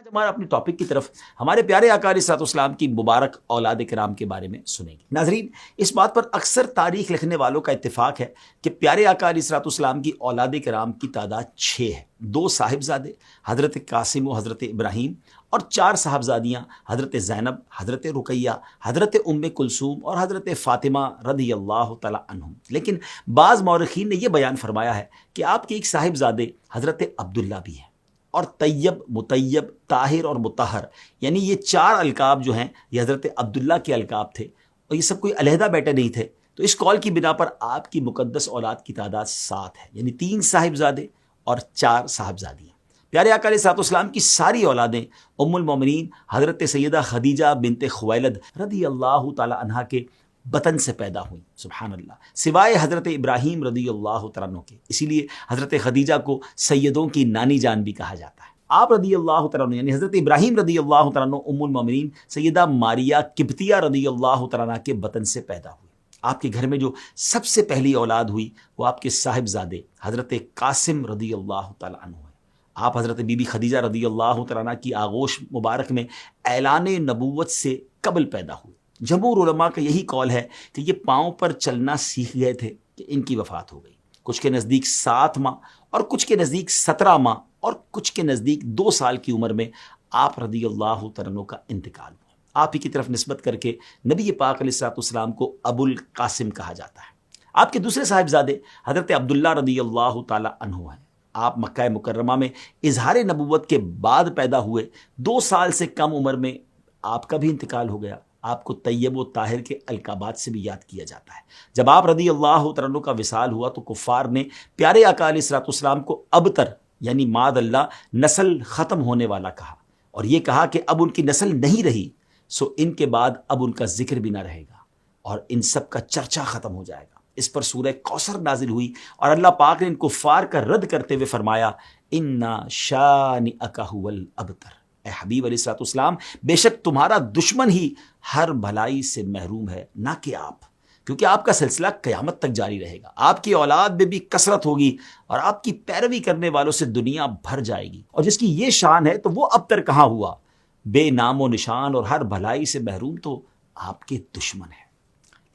آج ہمارا اپنی ٹاپک کی طرف ہمارے پیارے آقا علیہ الصلوۃ والسلام کی مبارک اولاد کرام کے بارے میں سنیں گے۔ ناظرین، اس بات پر اکثر تاریخ لکھنے والوں کا اتفاق ہے کہ پیارے آقا علیہ الصلوۃ والسلام کی اولاد کرام کی تعداد 6 ہے۔ 2 صاحبزادے حضرت قاسم و حضرت ابراہیم اور 4 صاحبزادیاں حضرت زینب، حضرت رقیہ، حضرت ام کلثوم اور حضرت فاطمہ رضی اللہ تعالی عنہم۔ لیکن بعض مورخین نے یہ بیان فرمایا ہے کہ آپ کے ایک صاحبزادے حضرت عبداللہ بھی ہیں، اور طیب، مطیب، طاہر اور مطہر، یعنی یہ 4 القاب جو ہیں یہ حضرت عبداللہ کے القاب تھے، اور یہ سب کوئی علیحدہ بیٹے نہیں تھے۔ تو اس قول کی بنا پر آپ کی مقدس اولاد کی تعداد 7 ہے، یعنی 3 صاحبزادے اور 4 صاحبزادیاں۔ پیارے آقا علیہ الصلوۃ والسلام کی ساری اولادیں ام المومنین حضرت سیدہ خدیجہ بنت خویلد رضی اللہ تعالی عنہا کے بطن سے پیدا ہوئی، سبحان اللہ، سوائے حضرت ابراہیم رضی اللہ تعالیٰ عنہ کے۔ اسی لیے حضرت خدیجہ کو سیدوں کی نانی جان بھی کہا جاتا ہے۔ آپ رضی اللہ تعالیٰ عنہ یعنی حضرت ابراہیم رضی اللہ تعالیٰ عنہ ام المومنین سیدہ ماریہ قبطیہ رضی اللہ تعالیٰ عنہ کے بطن سے پیدا ہوئی۔ آپ کے گھر میں جو سب سے پہلی اولاد ہوئی وہ آپ کے صاحبزادے حضرت قاسم رضی اللہ تعالیٰ عنہ ہے۔ آپ حضرت بی بی خدیجہ رضی اللہ تعالیٰ عنہ کی آغوش مبارک میں اعلان نبوت سے قبل پیدا ہوئی۔ جمہور علماء کا یہی قول ہے کہ یہ پاؤں پر چلنا سیکھ گئے تھے کہ ان کی وفات ہو گئی۔ کچھ کے نزدیک 7 ماہ اور کچھ کے نزدیک 17 ماہ اور کچھ کے نزدیک 2 سال کی عمر میں آپ رضی اللہ تعالیٰ عنہ کا انتقال ہوا۔ آپ ہی کی طرف نسبت کر کے نبی پاک علیہ الصلوۃ والسلام کو ابو القاسم کہا جاتا ہے۔ آپ کے دوسرے صاحبزادے حضرت عبداللہ رضی اللہ تعالیٰ عنہ ہیں۔ آپ مکہ مکرمہ میں اظہار نبوت کے بعد پیدا ہوئے، 2 سال سے کم عمر میں آپ کا بھی انتقال ہو گیا۔ آپ کو طیب و طاہر کے القابات سے بھی یاد کیا جاتا ہے۔ جب آپ رضی اللہ تعالیٰ عنہ کا وصال ہوا تو کفار نے پیارے آقا علیہ الصلوۃ والسلام کو ابتر یعنی معاذ اللہ نسل ختم ہونے والا کہا، اور یہ کہا کہ اب ان کی نسل نہیں رہی، سو ان کے بعد اب ان کا ذکر بھی نہ رہے گا اور ان سب کا چرچا ختم ہو جائے گا۔ اس پر سورہ کوثر نازل ہوئی اور اللہ پاک نے ان کفار کا رد کرتے ہوئے فرمایا، اِنَّا شَانِئَكَ هُوَ الْأَبْتَرُ، اے حبیب علیہ الصلوۃ والسلام، بے شک تمہارا دشمن ہی ہر بھلائی سے محروم ہے، نہ کہ آپ، کیونکہ آپ کا سلسلہ قیامت تک جاری رہے گا۔ آپ کی اولاد میں بھی کثرت ہوگی اور آپ کی پیروی کرنے والوں سے دنیا بھر جائے گی، اور جس کی یہ شان ہے تو وہ ابتر کہاں ہوا؟ بے نام و نشان اور ہر بھلائی سے محروم تو آپ کے دشمن ہیں۔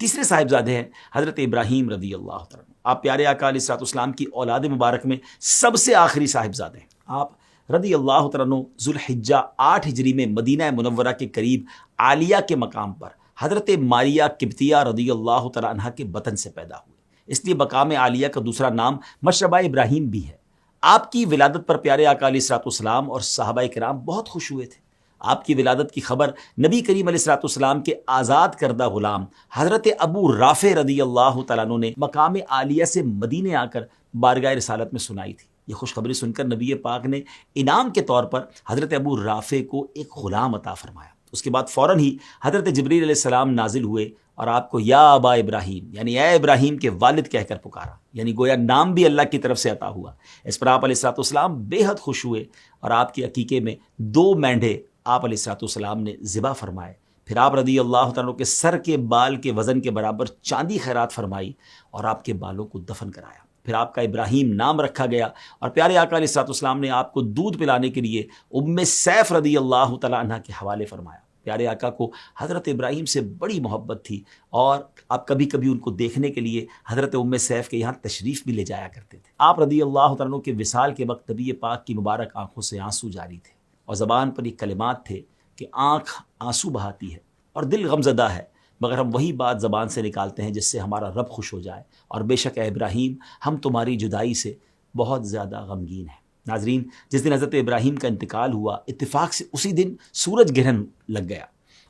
تیسرے صاحبزادے ہیں حضرت ابراہیم رضی اللہ تعالیٰ عنہ۔ آپ پیارے آقا علیہ الصلوۃ والسلام کی اولاد مبارک میں سب سے آخری صاحبزادے ہیں۔ آپ رضی اللہ تعالیٰ عنہ ذوالحجہ 8 ہجری میں مدینہ منورہ کے قریب عالیہ کے مقام پر حضرت ماریہ قبطیہ رضی اللہ تعالیٰ عنہ کے بطن سے پیدا ہوئے، اس لیے مقام عالیہ کا دوسرا نام مشربہ ابراہیم بھی ہے۔ آپ کی ولادت پر پیارے آقا علیہ الصلوۃ والسلام اور صحابہ کرام بہت خوش ہوئے تھے۔ آپ کی ولادت کی خبر نبی کریم علیہ الصلوۃ والسلام کے آزاد کردہ غلام حضرت ابو رافع رضی اللہ تعالیٰ عنہ نے مقام عالیہ سے مدینے آ کر بارگاہ رسالت میں سنائی تھی۔ یہ خوشخبری سن کر نبی پاک نے انعام کے طور پر حضرت ابو رافع کو ایک غلام عطا فرمایا۔ اس کے بعد فوراً ہی حضرت جبریل علیہ السلام نازل ہوئے اور آپ کو یا ابا ابراہیم یعنی اے ابراہیم کے والد کہہ کر پکارا، یعنی گویا نام بھی اللہ کی طرف سے عطا ہوا۔ اس پر آپ علیہ الصلوۃ والسلام بے حد خوش ہوئے اور آپ کے عقیقے میں 2 مینڈھے آپ علیہ الصلوۃ والسلام نے ذبح فرمائے۔ پھر آپ رضی اللہ تعالیٰ کے سر کے بال کے وزن کے برابر چاندی خیرات فرمائی اور آپ کے بالوں کو دفن کرایا۔ پھر آپ کا ابراہیم نام رکھا گیا اور پیارے آقا علیہ الصلوۃ والسلام نے آپ کو دودھ پلانے کے لیے ام سیف رضی اللہ تعالیٰ عنہ کے حوالے فرمایا۔ پیارے آقا کو حضرت ابراہیم سے بڑی محبت تھی اور آپ کبھی کبھی ان کو دیکھنے کے لیے حضرت ام سیف کے یہاں تشریف بھی لے جایا کرتے تھے۔ آپ رضی اللہ تعالیٰ عنہ کے وصال کے وقت نبی پاک کی مبارک آنکھوں سے آنسو جاری تھے اور زبان پر یہ کلمات تھے کہ آنکھ آنسو بہاتی ہے اور دل غمزدہ ہے، مگر ہم وہی بات زبان سے نکالتے ہیں جس سے ہمارا رب خوش ہو جائے، اور بے شک اے ابراہیم ہم تمہاری جدائی سے بہت زیادہ غمگین ہیں۔ ناظرین، جس دن حضرت ابراہیم کا انتقال ہوا اتفاق سے اسی دن سورج گرہن لگ گیا۔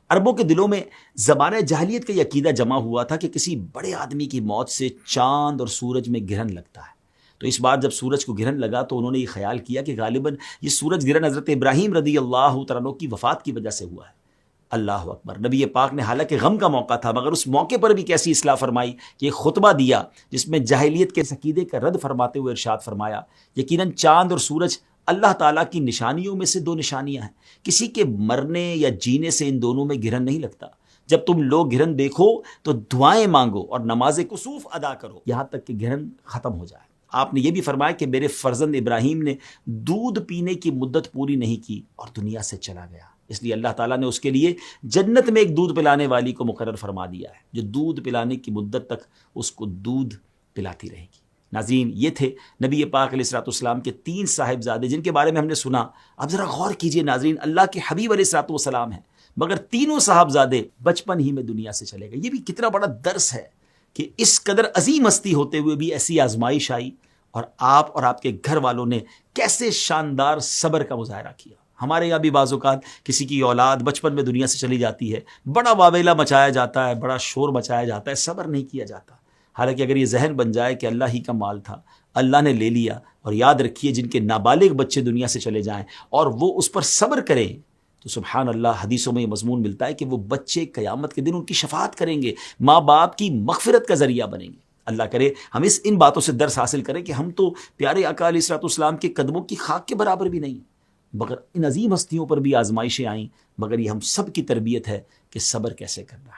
عربوں کے دلوں میں زمانہ جاہلیت کا یہ عقیدہ جمع ہوا تھا کہ کسی بڑے آدمی کی موت سے چاند اور سورج میں گرہن لگتا ہے۔ تو اس بار جب سورج کو گرہن لگا تو انہوں نے یہ خیال کیا کہ غالباً یہ سورج گرہن حضرت ابراہیم رضی اللہ تعالیٰ عنہ کی وفات کی وجہ سے ہوا ہے۔ اللہ اکبر۔ نبی پاک نے حالانکہ غم کا موقع تھا مگر اس موقع پر بھی کیسی اصلاح فرمائی کہ ایک خطبہ دیا جس میں جاہلیت کے عقیدے کا رد فرماتے ہوئے ارشاد فرمایا، یقیناً چاند اور سورج اللہ تعالیٰ کی نشانیوں میں سے 2 نشانیاں ہیں، کسی کے مرنے یا جینے سے ان دونوں میں گرہن نہیں لگتا۔ جب تم لوگ گرہن دیکھو تو دعائیں مانگو اور نماز کسوف ادا کرو یہاں تک کہ گرہن ختم ہو جائے۔ آپ نے یہ بھی فرمایا کہ میرے فرزند ابراہیم نے دودھ پینے کی مدت پوری نہیں کی اور دنیا سے چلا گیا، اس لیے اللہ تعالیٰ نے اس کے لیے جنت میں ایک دودھ پلانے والی کو مقرر فرما دیا ہے جو دودھ پلانے کی مدت تک اس کو دودھ پلاتی رہے گی۔ ناظرین، یہ تھے نبی پاک علیہ الصلوۃ والسلام کے 3 صاحبزادے جن کے بارے میں ہم نے سنا۔ اب ذرا غور کیجئے ناظرین، اللہ کے حبیب علیہ الصلوۃ والسلام ہیں مگر تینوں صاحبزادے بچپن ہی میں دنیا سے چلے گئے۔ یہ بھی کتنا بڑا درس ہے کہ اس قدر عظیم ہستی ہوتے ہوئے بھی ایسی آزمائش آئی اور آپ کے گھر والوں نے کیسے شاندار صبر کا مظاہرہ کیا۔ ہمارے یہاں بھی بعض اوقات کسی کی اولاد بچپن میں دنیا سے چلی جاتی ہے، بڑا واویلا مچایا جاتا ہے، بڑا شور مچایا جاتا ہے، صبر نہیں کیا جاتا۔ حالانکہ اگر یہ ذہن بن جائے کہ اللہ ہی کا مال تھا، اللہ نے لے لیا، اور یاد رکھیے جن کے نابالغ بچے دنیا سے چلے جائیں اور وہ اس پر صبر کریں تو سبحان اللہ، حدیثوں میں یہ مضمون ملتا ہے کہ وہ بچے قیامت کے دن ان کی شفاعت کریں گے، ماں باپ کی مغفرت کا ذریعہ بنیں گے۔ اللہ کرے ہم ان باتوں سے درس حاصل کریں کہ ہم تو پیارے آقا علیہ الصلوۃ والسلام کے قدموں کی خاک کے برابر بھی نہیں، مگر ان عظیم ہستیوں پر بھی آزمائشیں آئیں، مگر یہ ہم سب کی تربیت ہے کہ صبر کیسے کرنا ہے۔